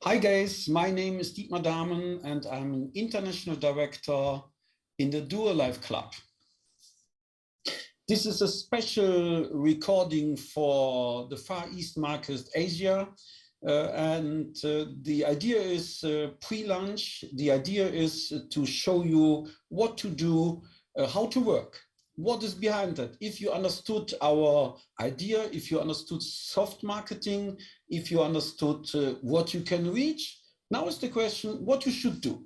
Hi guys, my name is Dietmar Dahmen and I'm an international director in the DuoLife Club. This is a special recording for the Far East market, Asia. The idea is pre-launch. The idea is to show you what to do, how to work. What is behind that? If you understood our idea, if you understood soft marketing, if you understood what you can reach, now is the question what you should do.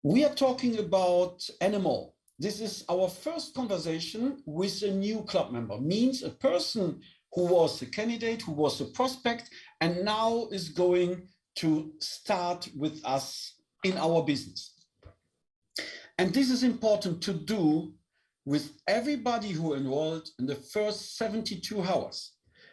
We are talking about NMO. This is our first conversation with a new club member, means a person who was a candidate, who was a prospect, and now is going to start with us in our business. And this is important to do with everybody who enrolled in the first 72 hours.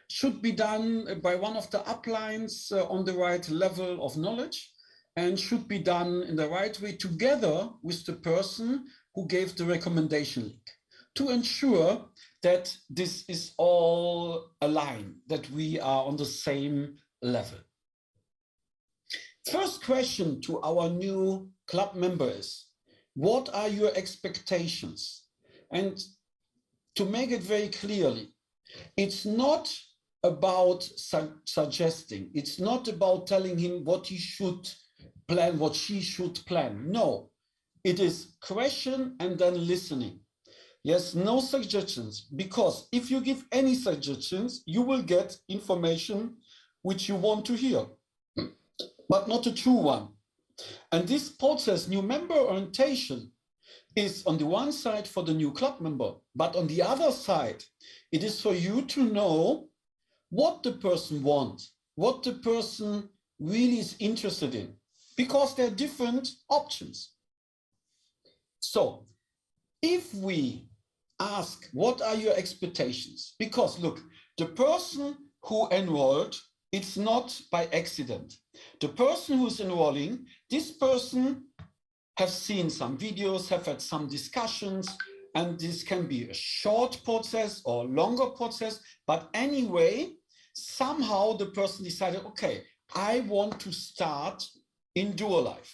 Should be done by one of the uplines on the right level of knowledge and should be done in the right way together with the person who gave the recommendation link to ensure that this is all aligned, that we are on the same level. First question to our new club member is, what are your expectations? And to make it very clearly, it's not about suggesting, it's not about telling him what he should plan, what she should plan. No, it is question and then listening. Yes, no suggestions, because if you give any suggestions, you will get information which you want to hear, but not a true one. And this process, new member orientation, is on the one side for the new club member, but on the other side, it is for you to know what the person wants, what the person really is interested in, because there are different options. So if we ask, what are your expectations? Because look, the person who enrolled, it's not by accident. The person who's enrolling, this person has seen some videos, have had some discussions, and this can be a short process or longer process. But anyway, somehow the person decided, okay, I want to start in DuoLife.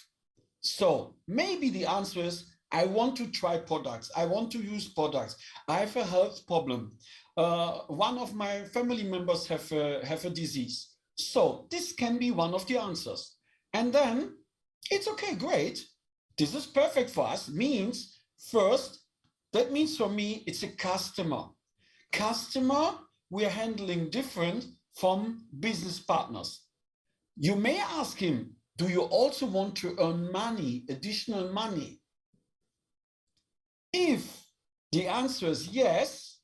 So maybe the answer is, I want to try products. I want to use products. I have a health problem. One of my family members have a disease. So this can be one of the answers. And then it's okay, great. This is perfect for us. Means first, that means for me, it's a customer. Customer, we're handling different from business partners. You may ask him, do you also want to earn money, additional money? If the answer is yes,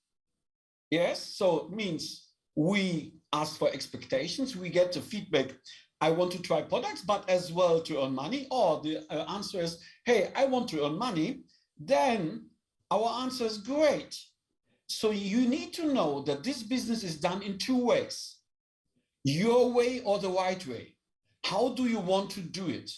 so it means we ask for expectations, we get the feedback, I want to try products, but as well to earn money, or the answer is, hey, I want to earn money, then our answer is great. So you need to know that this business is done in two ways, your way or the right way. How do you want to do it?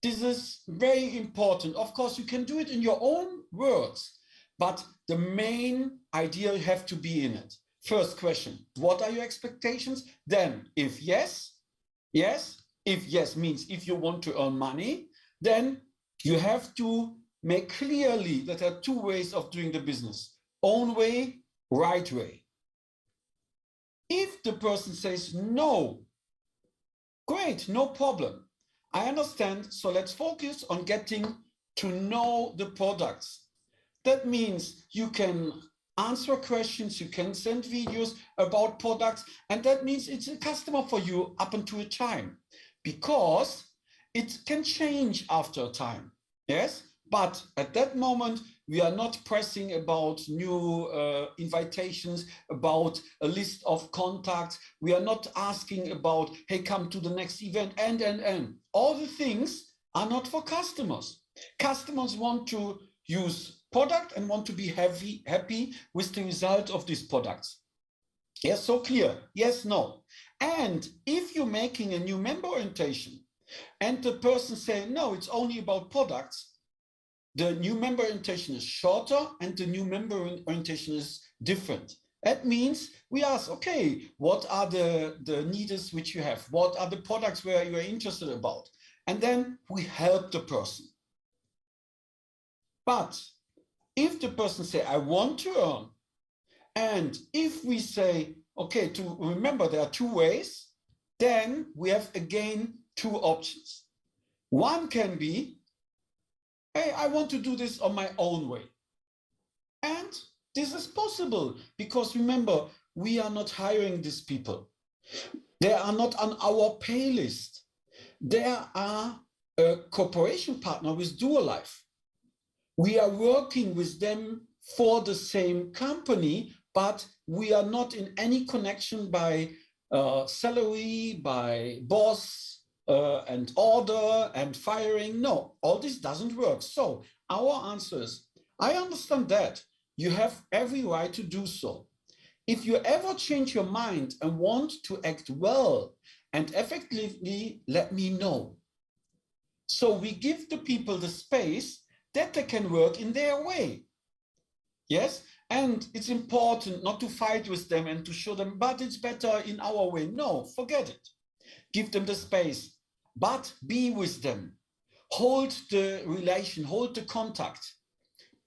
This is very important. Of course, you can do it in your own words, but the main idea have to be in it. First question, what are your expectations? Then if yes, yes. If yes means if you want to earn money, then you have to make clearly that there are two ways of doing the business. Own way, right way. If the person says no, great, no problem. I understand, so let's focus on getting to know the products. That means you can answer questions, you can send videos about products, and that means it's a customer for you up until a time, because it can change after a time, yes? But at that moment, we are not pressing about new invitations, about a list of contacts. We are not asking about, hey, come to the next event, and. All the things are not for customers. Customers want to use product and want to be happy with the result of these products. Yes, so clear, yes, no. And if you're making a new member orientation and the person saying, no, it's only about products, the new member orientation is shorter and the new member orientation is different. That means we ask, okay, what are the needs which you have? What are the products where you are interested about? And then we help the person. But if the person say, I want to earn, and if we say, okay, to remember there are two ways, then we have again two options. One can be, hey, I want to do this on my own way. And this is possible because remember, we are not hiring these people. They are not on our pay list. They are a cooperation partner with DuoLife. We are working with them for the same company, but we are not in any connection by salary, by boss and order and firing. No, all this doesn't work. So our answer is, I understand that. You have every right to do so. If you ever change your mind and want to act well and effectively, let me know. So we give the people the space that they can work in their way. Yes, and it's important not to fight with them and to show them, but it's better in our way. No, forget it. Give them the space, but be with them. Hold the relation, hold the contact.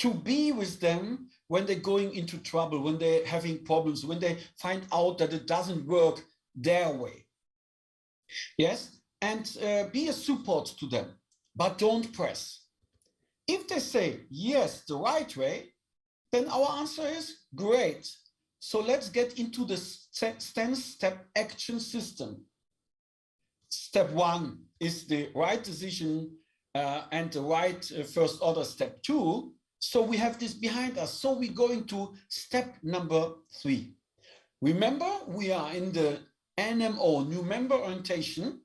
To be with them when they're going into trouble, when they're having problems, when they find out that it doesn't work their way. Yes, and be a support to them, but don't press. If they say, yes, the right way, then our answer is great. So let's get into the 10-step action system. Step 1 is the right decision and the right first order. Step 2, so we have this behind us. So we go into step number 3. Remember, we are in the NMO, new member orientation.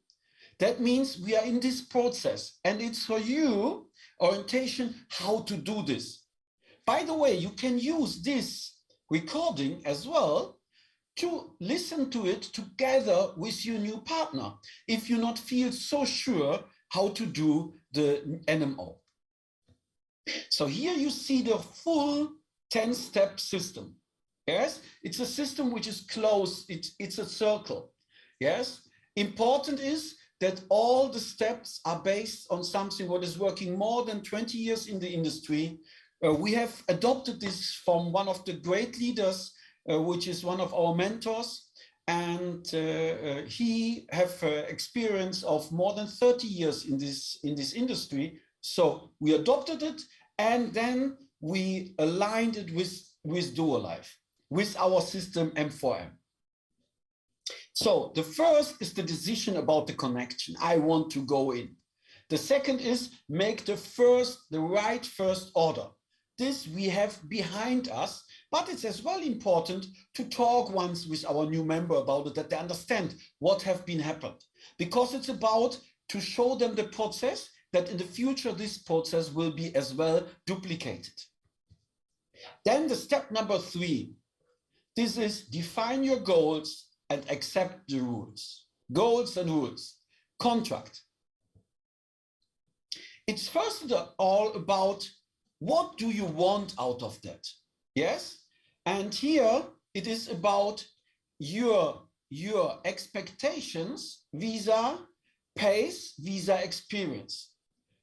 That means we are in this process, and it's for you orientation how to do this. By the way, you can use this recording as well to listen to it together with your new partner if you not feel so sure how to do the NMO. So here you see the full 10-step system. Yes, it's a system which is closed. It's a circle. Yes, important is that all the steps are based on something what is working more than 20 years in the industry. We have adopted this from one of the great leaders, which is one of our mentors, and he have experience of more than 30 years in this industry. So we adopted it, and then we aligned it with DuoLife, with our system M4M. So the first is the decision about the connection. I want to go in. The second is make the right first order. This we have behind us, but it's as well important to talk once with our new member about it, that they understand what have been happened, because it's about to show them the process, that in the future this process will be as well duplicated. Then the step number 3, this is define your goals and accept the rules. Goals and rules. Contract. It's first of all about what do you want out of that? Yes? And here it is about your expectations vis-a pace, vis-a experience.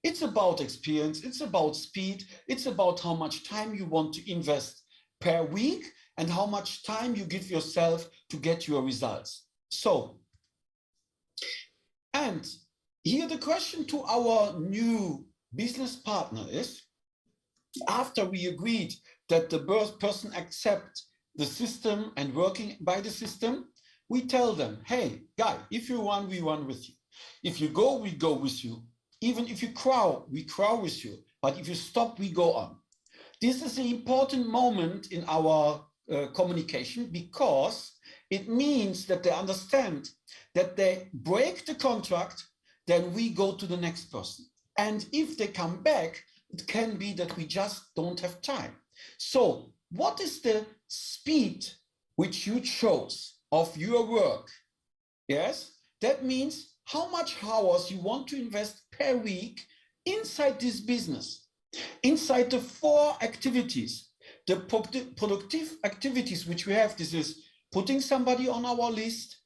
It's about experience, it's about speed, it's about how much time you want to invest per week and how much time you give yourself to get your results. So, and here the question to our new business partner is, after we agreed that the person accepts the system and working by the system, we tell them, hey, guy, if you run, we run with you. If you go, we go with you. Even if you crawl, we crawl with you. But if you stop, we go on. This is an important moment in our communication, because it means that they understand that they break the contract, then we go to the next person. And if they come back, it can be that we just don't have time. So what is the speed which you chose of your work? Yes, that means how much hours you want to invest per week inside this business, inside the 4 activities the productive activities which we have, this is putting somebody on our list,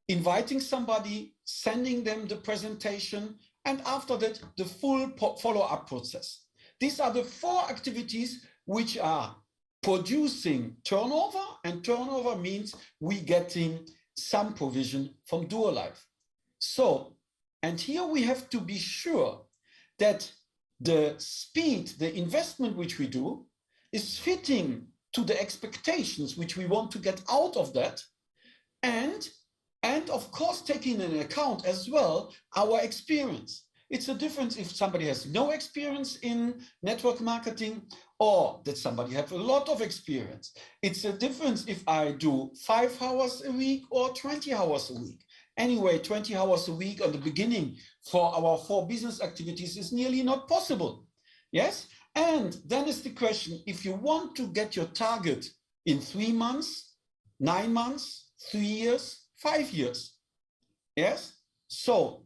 inviting somebody, sending them the presentation, and after that, the full follow-up process. These are the 4 activities which are producing turnover, and turnover means we getting some provision from DuoLife. So, and here we have to be sure that the speed, the investment which we do is fitting to the expectations which we want to get out of that, and of course taking into account as well our experience. It's a difference if somebody has no experience in network marketing or that somebody has a lot of experience. It's a difference if I do 5 hours a week or 20 hours a week. Anyway, 20 hours a week on the beginning for our 4 business activities is nearly not possible. Yes? And then is the question, if you want to get your target in 3 months, 9 months, 3 years, 5 years. Yes? So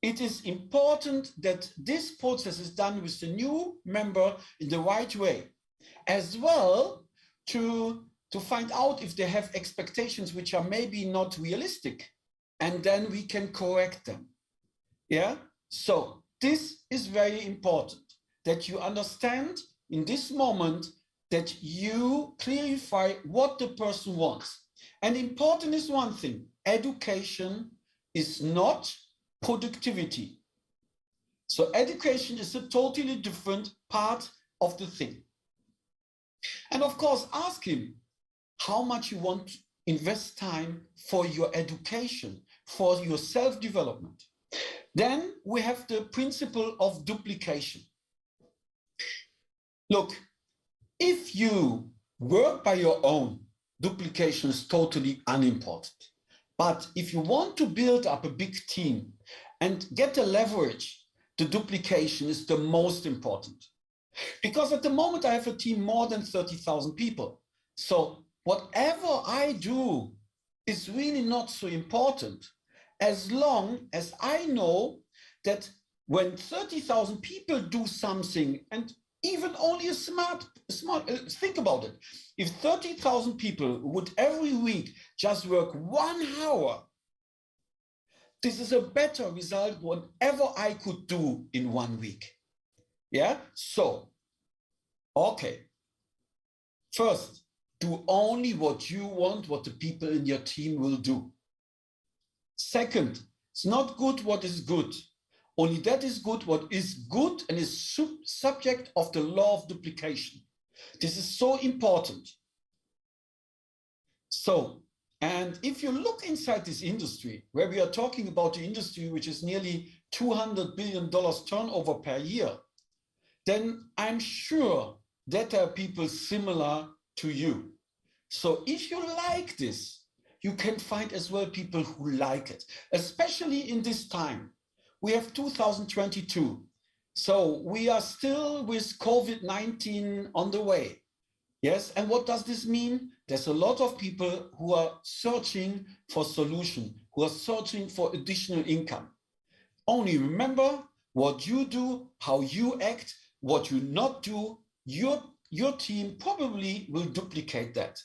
it is important that this process is done with the new member in the right way, as well to find out if they have expectations which are maybe not realistic, and then we can correct them. Yeah, so this is very important that you understand in this moment that you clarify what the person wants. And important is one thing, education is not productivity. So education is a totally different part of the thing. And of course, ask him how much you want to invest time for your education, for your self-development. Then we have the principle of duplication. Look, if you work by your own, duplication is totally unimportant. But if you want to build up a big team and get a leverage, the duplication is the most important. Because at the moment I have a team more than 30,000 people. So whatever I do is really not so important as long as I know that when 30,000 people do something, and even only a smart, think about it. If 30,000 people would every week just work 1 hour, this is a better result whatever I could do in 1 week. Yeah, so, okay. First, do only what you want, what the people in your team will do. Second, it's not good what is good. Only that is good what is good and is subject of the law of duplication. This is so important. So, and if you look inside this industry, where we are talking about the industry which is nearly $200 billion turnover per year, then I'm sure that there are people similar to you. So if you like this, you can find as well people who like it, especially in this time. We have 2022. So we are still with COVID-19 on the way. Yes, and what does this mean? There's a lot of people who are searching for solution, who are searching for additional income. Only remember what you do, how you act, what you not do, your team probably will duplicate that.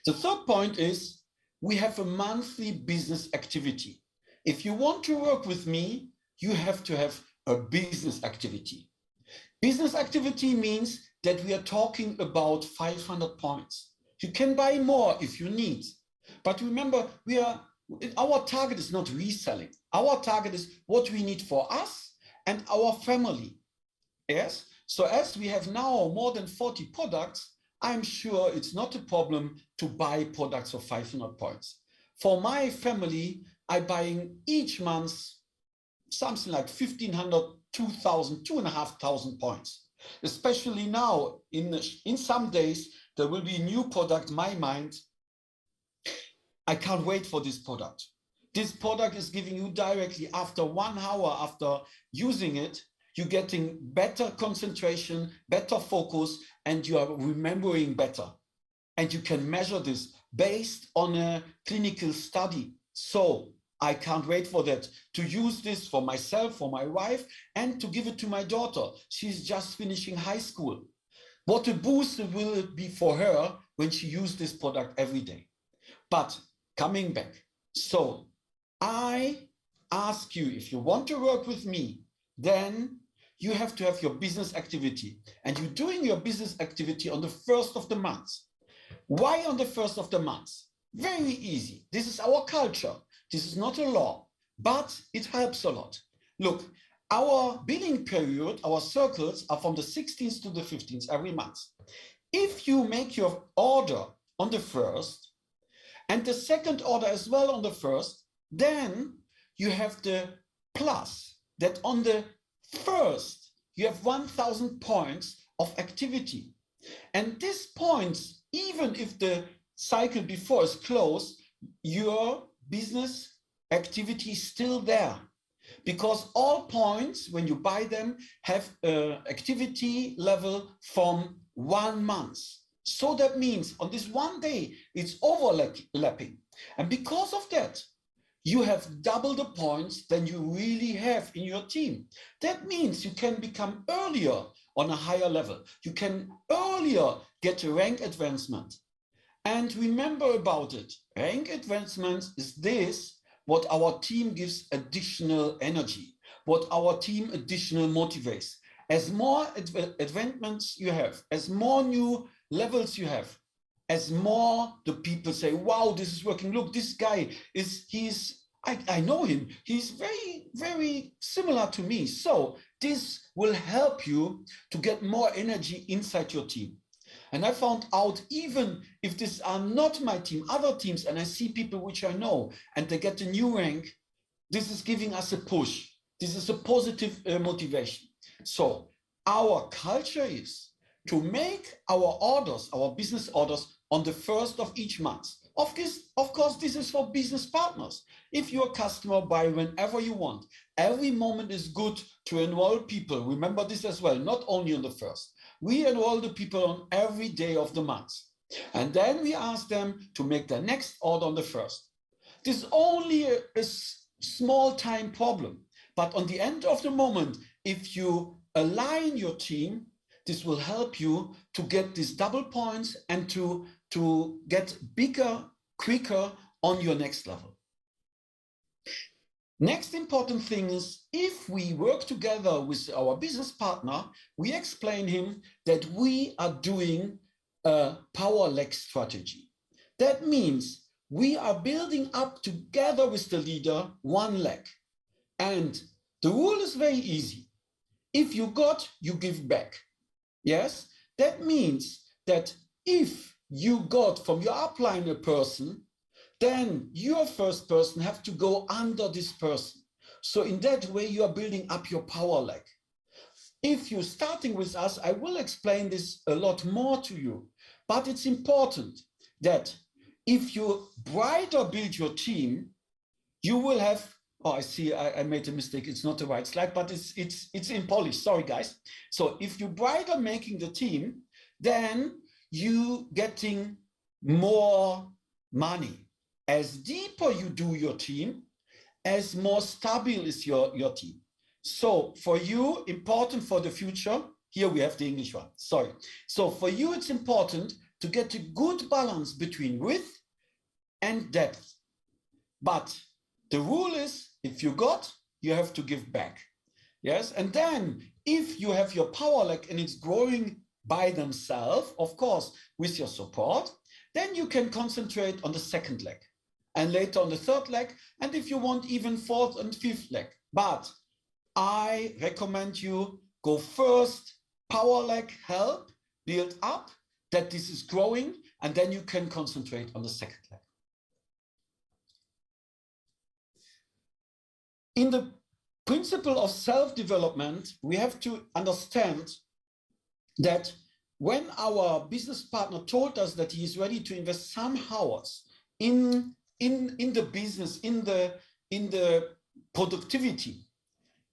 The third point is we have a monthly business activity. If you want to work with me, you have to have a business activity. Business activity means that we are talking about 500 points. You can buy more if you need. But remember, our target is not reselling. Our target is what we need for us and our family. Yes? So as we have now more than 40 products, I'm sure it's not a problem to buy products of 500 points. For my family, I'm buying each month something like 1,500, 2,000, 2,500 points. Especially now, in some days, there will be a new product, my mind. I can't wait for this product. This product is giving you directly after 1 hour after using it, you're getting better concentration, better focus, and you are remembering better. And you can measure this based on a clinical study. So I can't wait for that, to use this for myself, for my wife, and to give it to my daughter. She's just finishing high school. what a boost it will be for her when she uses this product every day. But coming back, so I ask you, if you want to work with me, then you have to have your business activity, and you're doing your business activity on the 1st of the month. Why on the 1st of the month? Very easy. This is our culture. This is not a law, but it helps a lot. Look, our billing period, our circles are from the 16th to the 15th every month. If you make your order on the 1st and the second order as well on the 1st, then you have the plus that on the 1st you have 1,000 points of activity. And these points, even if the cycle before is closed, your business activity is still there. Because all points, when you buy them, have an activity level from 1 month. So that means on this one day, it's overlapping. And because of that, you have double the points than you really have in your team. That means you can become earlier on a higher level. You can earlier get a rank advancement. And remember about it, rank advancement is this, what our team gives additional energy, what our team additional motivates. As more advancements you have, as more new levels you have, as more the people say, wow, this is working. Look, this guy I know him. He's very, very similar to me. So this will help you to get more energy inside your team. And I found out, even if these are not my team, other teams, and I see people which I know, and they get a new rank, this is giving us a push. This is a positive motivation. So our culture is to make our orders, our business orders, on the 1st of each month. Of course, this is for business partners. If you're a customer, buy whenever you want. Every moment is good to enroll people. Remember this as well, not only on the 1st. We enroll the people on every day of the month. And then we ask them to make their next order on the 1st. This is only a small time problem. But on the end of the moment, if you align your team, this will help you to get these double points and to get bigger, quicker on your next level. Next important thing is, if we work together with our business partner, we explain him that we are doing a power leg strategy. That means we are building up together with the leader one leg. And the rule is very easy. If you got, you give back. Yes, that means that if you got from your upline a person, then your first person have to go under this person. So in that way, you are building up your power leg. If you're starting with us, I will explain this a lot more to you, but it's important that if you brighter build your team, you will have, oh, I see, I made a mistake. It's not the right slide, but it's in Polish. Sorry, guys. So if you brighter making the team, then you getting more money. As deeper you do your team, as more stable is your team. So for you, important for the future, here we have the English one, sorry. So for you, it's important to get a good balance between width and depth. But the rule is, if you got, you have to give back. Yes, and then if you have your power leg and it's growing by themselves, of course, with your support, then you can concentrate on the second leg and later on the third leg, and if you want, even fourth and fifth leg. But I recommend you go first, power leg, help, build up, that this is growing, and then you can concentrate on the second leg. In the principle of self-development, we have to understand that when our business partner told us that he is ready to invest some hours in the business, in the productivity,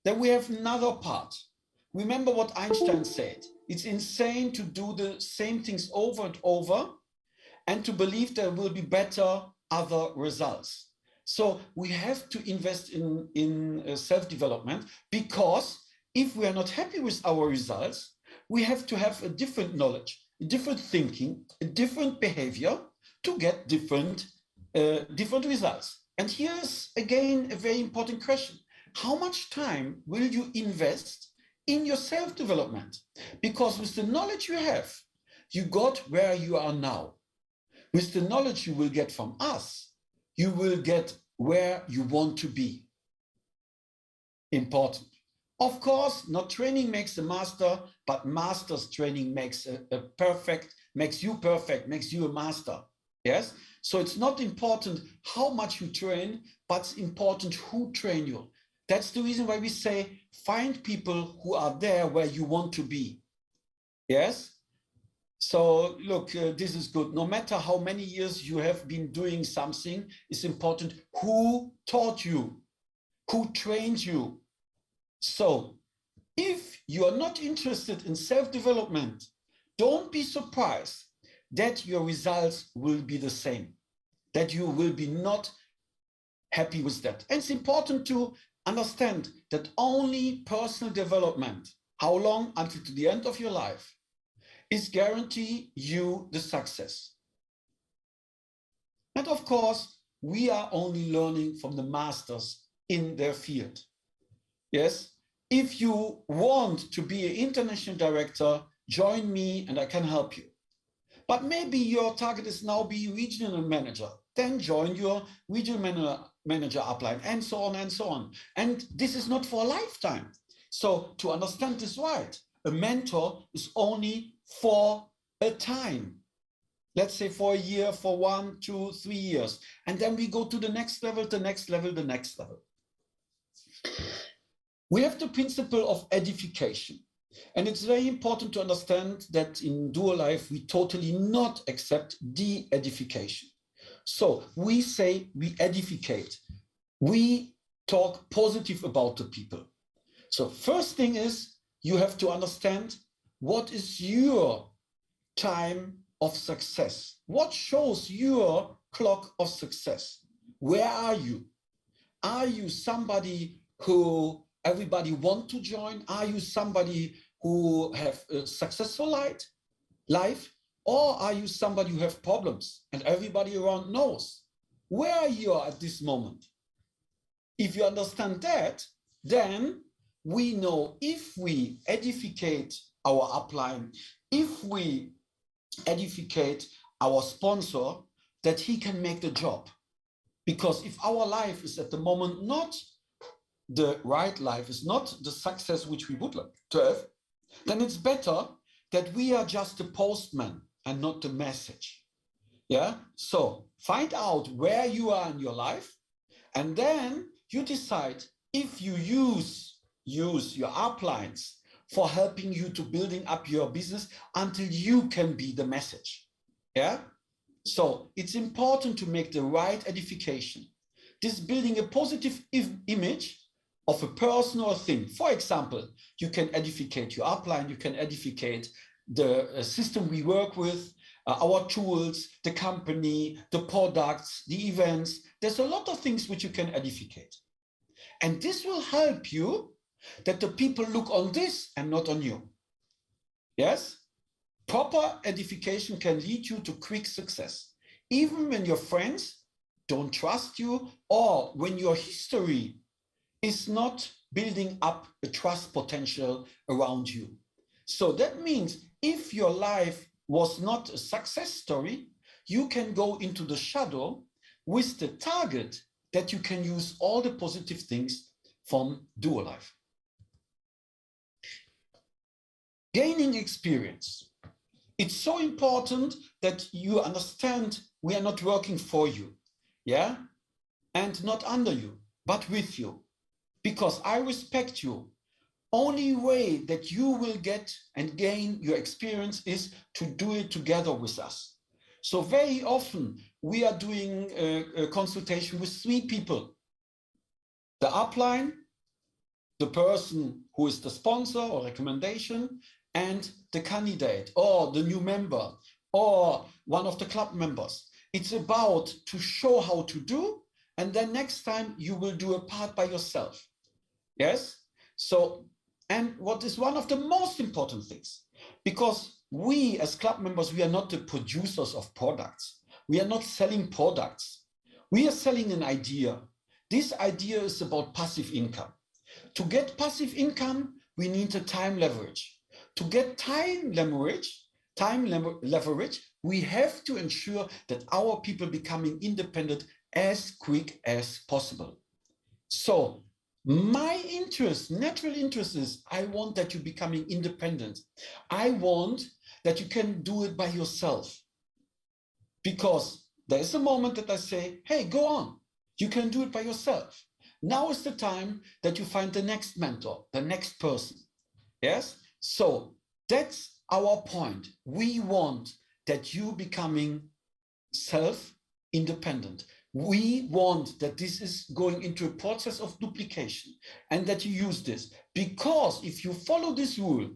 then we have another part. Remember what Einstein said, it's insane to do the same things over and over and to believe there will be better other results. So we have to invest in self-development, because if we are not happy with our results, we have to have a different knowledge, a different thinking, a different behavior to get different results. And here's again a very important question. How much time will you invest in your self-development? Because with the knowledge you have, you got where you are now. With the knowledge you will get from us, you will get where you want to be. Important. Of course, not training makes a master, but master's training makes makes you perfect, makes you a master. Yes? So it's not important how much you train, but it's important who train you. That's the reason why we say, find people who are there where you want to be. Yes? So look, this is good. No matter how many years you have been doing something, it's important who taught you, who trained you. So if you are not interested in self-development, don't be surprised that your results will be the same, that you will be not happy with that. And it's important to understand that only personal development, how long until to the end of your life, is guarantee you the success. And of course, we are only learning from the masters in their field. Yes, if you want to be an international director, join me and I can help you. But maybe your target is now be regional manager, then join your regional manager upline, and so on and so on. And this is not for a lifetime. So to understand this right, a mentor is only for a time. Let's say for a year, for 1, 2, 3 years. And then we go to the next level, the next level, the next level. We have the principle of edification. And it's very important to understand that in DuoLife, we totally not accept de-edification. So we say we edificate. We talk positive about the people. So first thing is you have to understand what is your time of success. What shows your clock of success? Where are you? Are you somebody who everybody want to join? Are you somebody who have a successful life? Or are you somebody who have problems and everybody around knows where you are at this moment? If you understand that, then we know if we edificate our upline, if we edificate our sponsor, that he can make the job. Because if our life is at the moment not the right life, is not the success which we would like to have, then it's better that we are just the postman and not the message. Yeah. So find out where you are in your life, and then you decide if you use your uplines for helping you to building up your business until you can be the message. Yeah. So it's important to make the right edification. This building a positive image of a person or a thing. For example, you can edificate your upline, you can edificate the system we work with, our tools, the company, the products, the events. There's a lot of things which you can edificate. And this will help you that the people look on this and not on you. Yes? Proper edification can lead you to quick success. Even when your friends don't trust you, or when your history is not building up a trust potential around you. So that means if your life was not a success story, you can go into the shadow with the target that you can use all the positive things from DuoLife. Gaining experience. It's so important that you understand we are not working for you, yeah? And not under you, but with you. Because I respect you. Only way that you will get and gain your experience is to do it together with us. So very often we are doing a consultation with 3 people. The upline, the person who is the sponsor or recommendation, and the candidate or the new member or one of the club members. It's about to show how to do, and then next time you will do a part by yourself. Yes? So, and what is one of the most important things, Because we as club members, we are not the producers of products. We are not selling products. We are selling an idea. This idea is about passive income. To get passive income, we need a time leverage. To get time leverage, we have to ensure that our people becoming independent as quick as possible. So my interest, natural interest is I want that you're becoming independent. I want that you can do it by yourself. Because there is a moment that I say, hey, go on. You can do it by yourself. Now is the time that you find the next mentor, the next person. Yes? So that's our point. We want that you becoming self-independent. We want that this is going into a process of duplication and that you use this. Because if you follow this rule,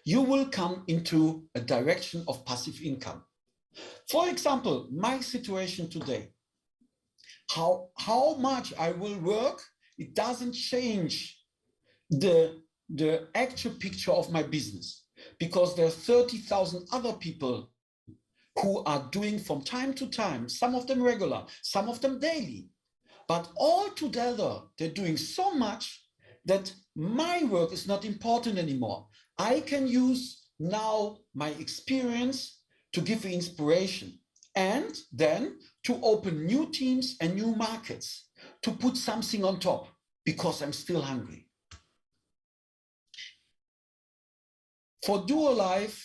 you will come into a direction of passive income. For example, my situation today, how much I will work, it doesn't change the actual picture of my business, because there are 30,000 other people who are doing from time to time, some of them regular, some of them daily, but all together they're doing so much that my work is not important anymore. I can use now my experience to give inspiration and then to open new teams and new markets, to put something on top because I'm still hungry. For DuoLife,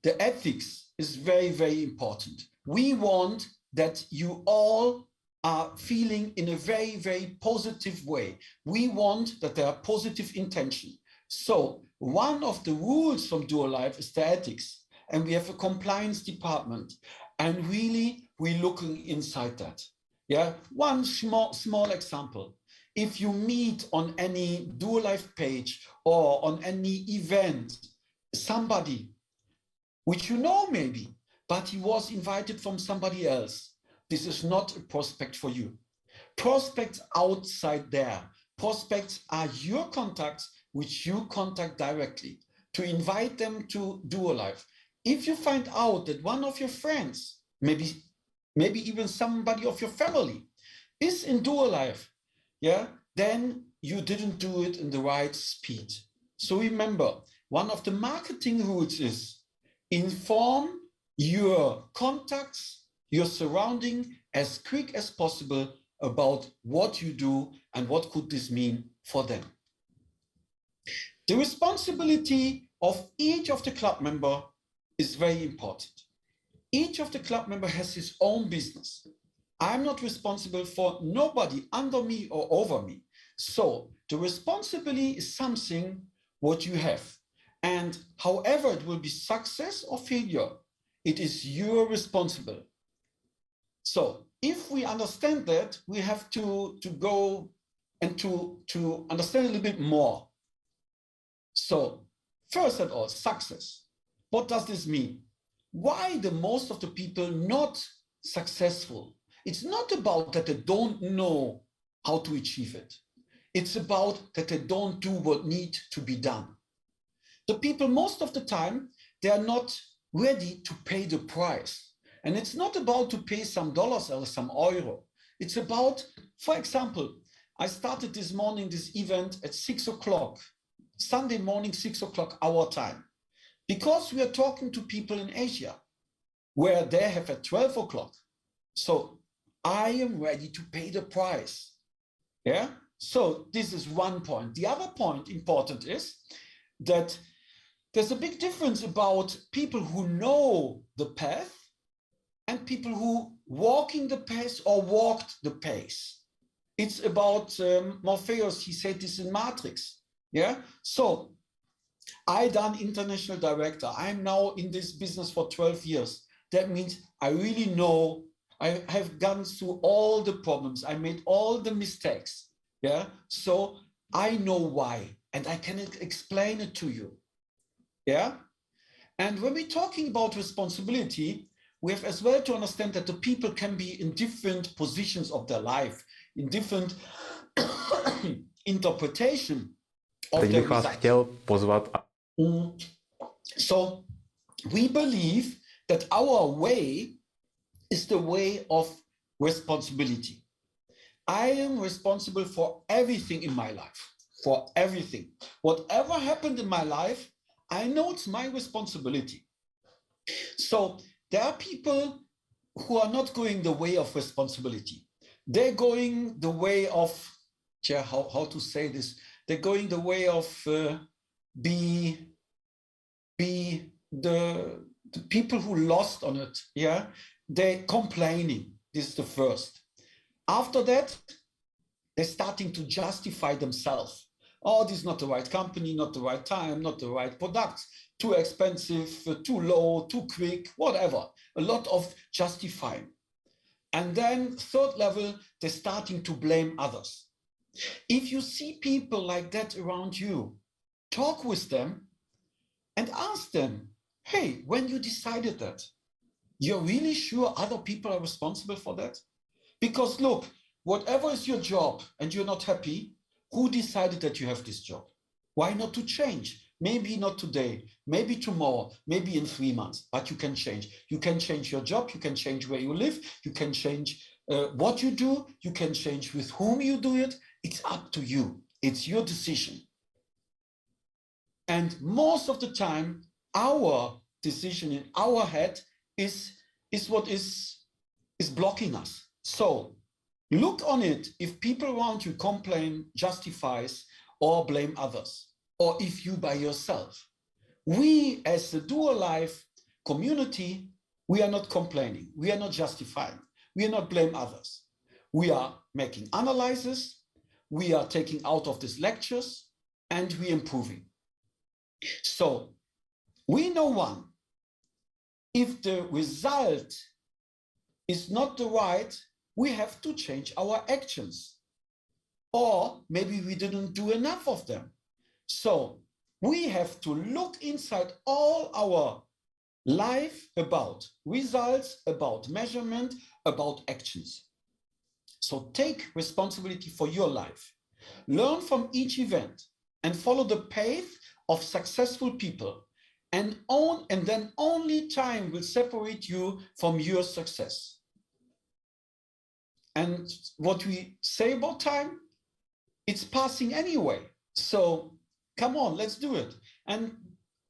the ethics is very, very important. We want that you all are feeling in a very, very positive way. We want that there are positive intention. So one of the rules from DuoLife is the ethics, and we have a compliance department, and really we're looking inside that. Yeah, one small example. If you meet on any DuoLife page or on any event somebody which you know maybe, but he was invited from somebody else, this is not a prospect for you. Prospects outside there. Prospects are your contacts which you contact directly to invite them to DuoLife. If you find out that one of your friends, maybe even somebody of your family, is in DuoLife, yeah, then you didn't do it in the right speed. So remember, one of the marketing rules is inform your contacts, your surrounding as quick as possible about what you do and what could this mean for them. The responsibility of each of the club member is very important. Each of the club member has his own business. I'm not responsible for nobody under me or over me. So the responsibility is something what you have. And however it will be success or failure, it is your responsible. So if we understand that, we have to go and to understand a little bit more. So first of all, success. What does this mean? Why the most of the people not successful? It's not about that they don't know how to achieve it. It's about that they don't do what needs to be done. The people most of the time, they are not ready to pay the price. And it's not about to pay some dollars or some euro. It's about, for example, I started this morning this event at 6 o'clock, Sunday morning, 6 o'clock our time, because we are talking to people in Asia where they have at 12 o'clock. So I am ready to pay the price. Yeah. So this is one point. The other point important is that there's a big difference about people who know the path and people who walking the path or walked the pace. It's about Morpheus, he said this in Matrix. Yeah. So I done international director. I'm now in this business for 12 years. That means I really know, I have gone through all the problems. I made all the mistakes. Yeah. So I know why, and I can explain it to you. Yeah. And when we're talking about responsibility, we have as well to understand that the people can be in different positions of their life, in different interpretation of Teď their bych vás results. chtěl pozvat. So we believe that our way is the way of responsibility. I am responsible for everything in my life, for everything. Whatever happened in my life, I know it's my responsibility. So there are people who are not going the way of responsibility. They're going the way of, how to say this? They're going the way of be the people who lost on it. Yeah, they're complaining. This is the first. After that, they're starting to justify themselves. Oh, this is not the right company, not the right time, not the right products, too expensive, too low, too quick, whatever. A lot of justifying. And then third level, they're starting to blame others. If you see people like that around you, talk with them and ask them, hey, when you decided that, you're really sure other people are responsible for that? Because look, whatever is your job and you're not happy, who decided that you have this job? Why not to change? Maybe not today, maybe tomorrow, maybe in 3 months, but you can change. You can change your job, you can change where you live, you can change what you do, you can change with whom you do it. It's up to you. It's your decision. And most of the time, our decision in our head is what is blocking us. So look on it if people around you complain, justifies, or blame others, or if you by yourself. We as the DuoLife community, we are not complaining, we are not justifying, we are not blame others. We are making analysis, we are taking out of these lectures, and we are improving. So we know one, if the result is not the right, we have to change our actions. Or maybe we didn't do enough of them. So we have to look inside all our life about results, about measurement, about actions. So take responsibility for your life. Learn from each event and follow the path of successful people. And then only time will separate you from your success. And what we say about time, it's passing anyway. So come on, let's do it. And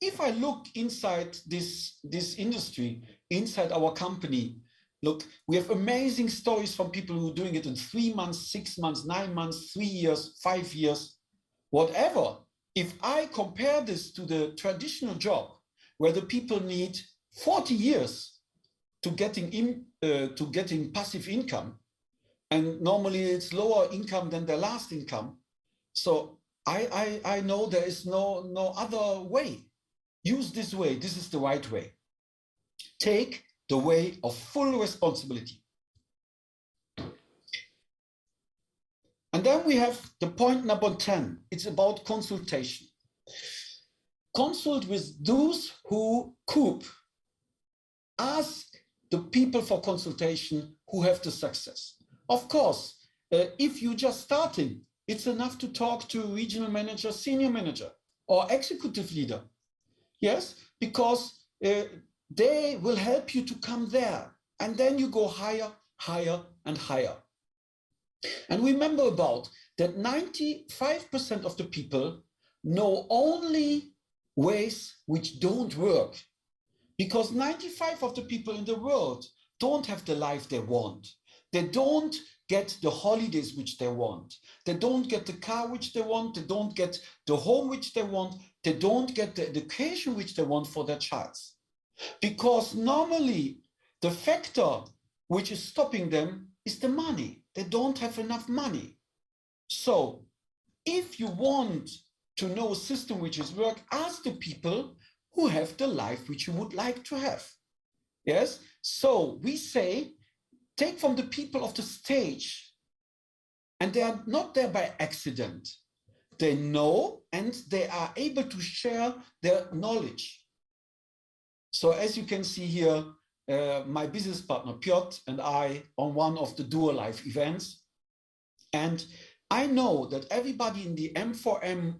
if I look inside this industry, inside our company, look, we have amazing stories from people who are doing it in 3 months, 6 months, 9 months, 3 years, 5 years, whatever. If I compare this to the traditional job, where the people need 40 years to getting passive income, and normally it's lower income than their last income. So I know there is no other way. Use this way. This is the right way. Take the way of full responsibility. And then we have the point number 10. It's about consultation. Consult with those who cope. Ask the people for consultation who have the success. Of course, if you're just starting, it's enough to talk to regional manager, senior manager, or executive leader. Yes, because they will help you to come there. And then you go higher, higher, and higher. And remember about that 95% of the people know only ways which don't work. Because 95% of the people in the world don't have the life they want. They don't get the holidays which they want. They don't get the car which they want. They don't get the home which they want. They don't get the education which they want for their child. Because normally the factor which is stopping them is the money. They don't have enough money. So if you want to know a system which is work, ask the people who have the life which you would like to have. Yes, so we say, take from the people of the stage, and they are not there by accident. They know and they are able to share their knowledge. So as you can see here, my business partner Piotr and I on one of the DuoLife events, and I know that everybody in the M4M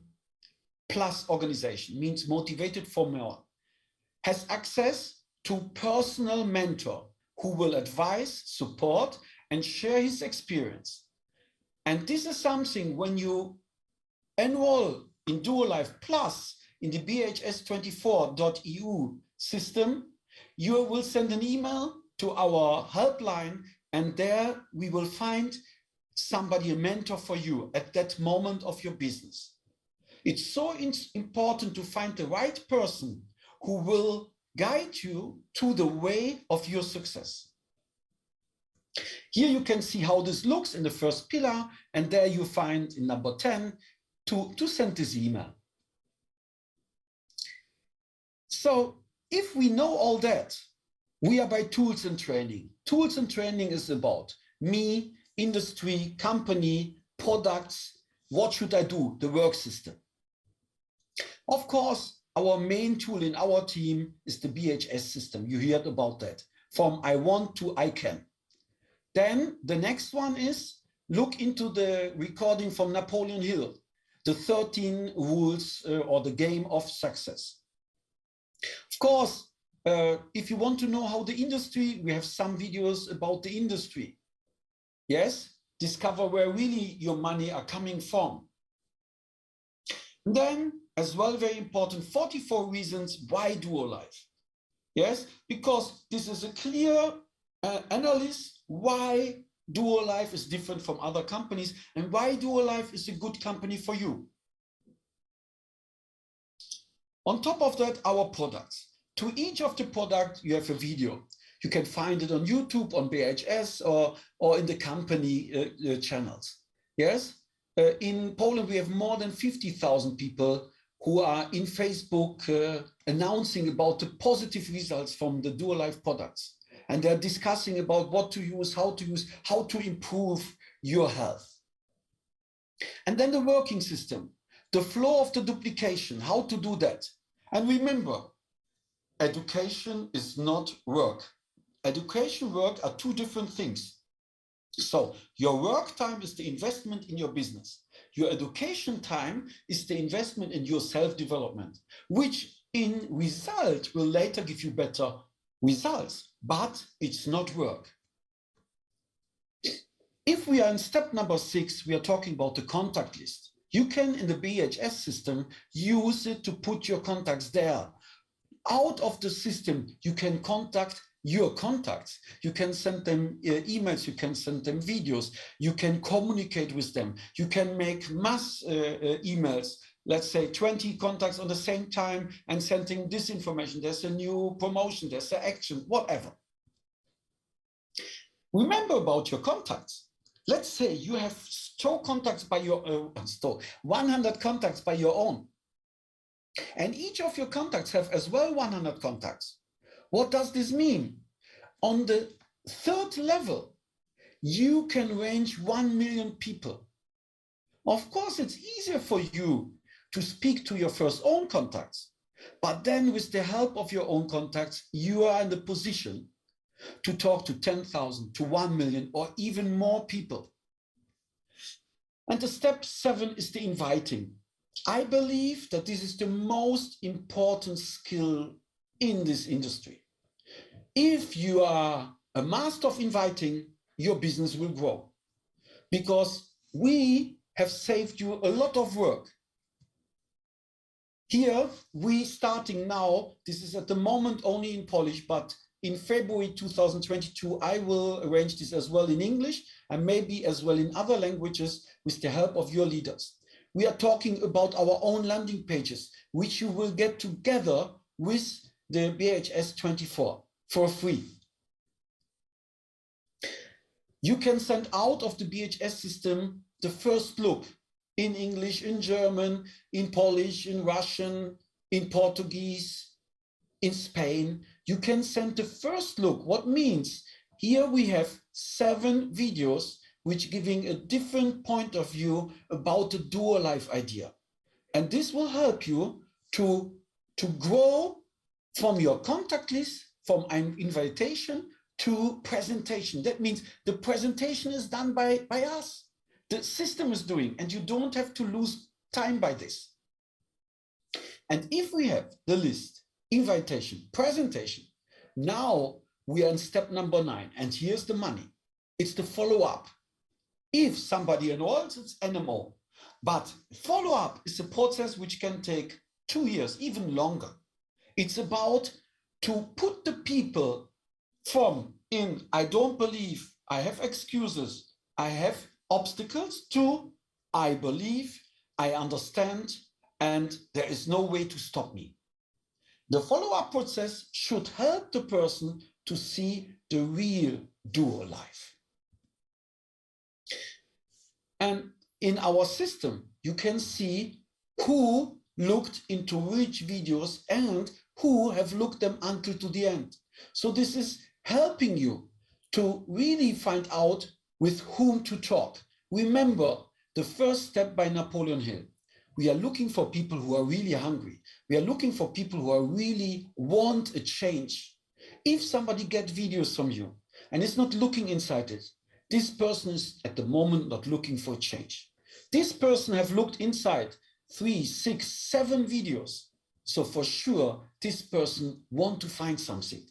plus organization, means motivated for more, has access to personal mentor who will advise, support, and share his experience. And this is something when you enroll in DuoLife Plus in the bhs24.eu system, you will send an email to our helpline, and there we will find somebody, a mentor for you at that moment of your business. It's so important to find the right person who will guide you to the way of your success. Here you can see how this looks in the first pillar, and there you find in number 10 to send this email. So if we know all that, we are by tools and training. Tools and training is about me, industry, company, products. What should I do? The work system. Of course, our main tool in our team is the BHS system. You heard about that. From I want to I can. Then the next one is look into the recording from Napoleon Hill, the 13 rules or the game of success. Of course, if you want to know how the industry, we have some videos about the industry. Yes, discover where really your money are coming from. And then, as well, very important, 44 reasons why DuoLife. Yes, because this is a clear analysis why DuoLife is different from other companies and why DuoLife is a good company for you. On top of that, our products. To each of the products, you have a video. You can find it on YouTube, on BHS, or in the company channels. Yes, in Poland, we have more than 50,000 people who are in Facebook announcing about the positive results from the DuoLife products. And they're discussing about what to use, how to improve your health. And then the working system, the flow of the duplication, how to do that. And remember, education is not work. Education, work are two different things. So your work time is the investment in your business. Your education time is the investment in your self-development, which in result will later give you better results, but it's not work. If we are in step number 6, we are talking about the contact list. You can, in the BHS system, use it to put your contacts there. Out of the system, you can contact your contacts. You can send them emails, you can send them videos, you can communicate with them. You can make mass emails, let's say 20 contacts on the same time and sending this information. There's a new promotion, there's an action, whatever. Remember about your contacts. Let's say you have 100 contacts by your own. And each of your contacts have as well 100 contacts. What does this mean? On the 3rd level, you can reach 1 million people. Of course, it's easier for you to speak to your first own contacts, but then with the help of your own contacts, you are in the position to talk to 10,000, to 1 million, or even more people. And the step 7 is the inviting. I believe that this is the most important skill in this industry. If you are a master of inviting, your business will grow, because we have saved you a lot of work. Here, we starting now, this is at the moment only in Polish, but in February 2022, I will arrange this as well in English and maybe as well in other languages with the help of your leaders. We are talking about our own landing pages, which you will get together with the BHS 24 for free. You can send out of the BHS system the first look in English, in German, in Polish, in Russian, in Portuguese, in Spain. You can send the first look. What means? Here we have 7 videos which giving a different point of view about the DuoLife idea. And this will help you to grow from your contact list, from an invitation to presentation. That means the presentation is done by us. The system is doing, and you don't have to lose time by this. And if we have the list, invitation, presentation. Now we are in step number 9, and here's the money. It's the follow-up. If somebody enrolls, it's NMO. But follow-up is a process which can take 2 years, even longer. It's about to put the people from in, I don't believe, I have excuses, I have obstacles, to I believe, I understand, and there is no way to stop me. The follow-up process should help the person to see the real DuoLife. And in our system, you can see who looked into which videos and who have looked them until to the end. So this is helping you to really find out with whom to talk. Remember the first step by Napoleon Hill. We are looking for people who are really hungry. We are looking for people who are really want a change. If somebody gets videos from you and is not looking inside it, this person is at the moment not looking for change. This person have looked inside 3, 6, 7 videos. So for sure, this person want to find something.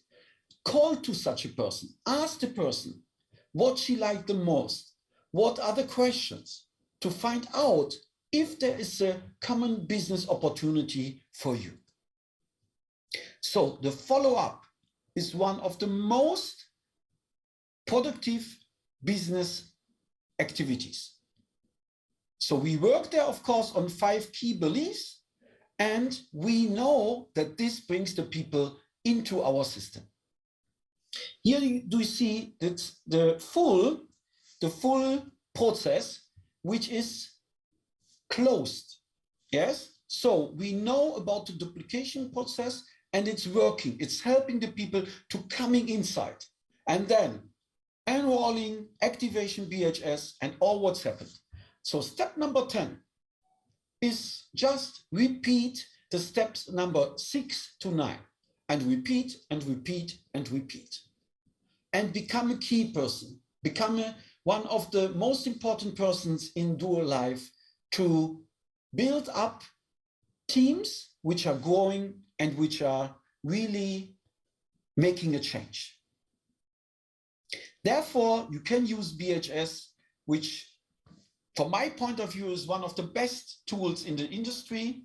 Call to such a person, ask the person what she liked the most, what are the questions, to find out if there is a common business opportunity for you. So the follow-up is one of the most productive business activities. So we work there, of course, on 5 key beliefs, and we know that this brings the people into our system. Here do you see that the full process, which is closed. Yes, so we know about the duplication process, and it's working. It's helping the people to coming inside, and then enrolling, activation, BHS, and all what's happened. So step number 10 is just repeat the steps number 6 to 9, and repeat and repeat and repeat, and become a key person, become one of the most important persons in DuoLife to build up teams which are growing and which are really making a change. Therefore, you can use BHS, which from my point of view is one of the best tools in the industry,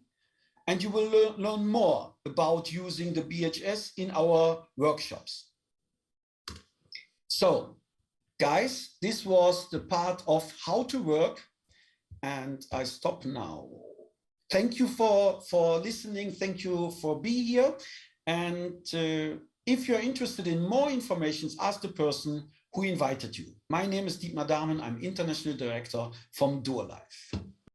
and you will learn more about using the BHS in our workshops. So, guys, this was the part of how to work, and I stop now. Thank you for listening. Thank you for being here. And if you're interested in more information, ask the person who invited you. My name is Dietmar Dahmen. I'm International Director from DuoLife.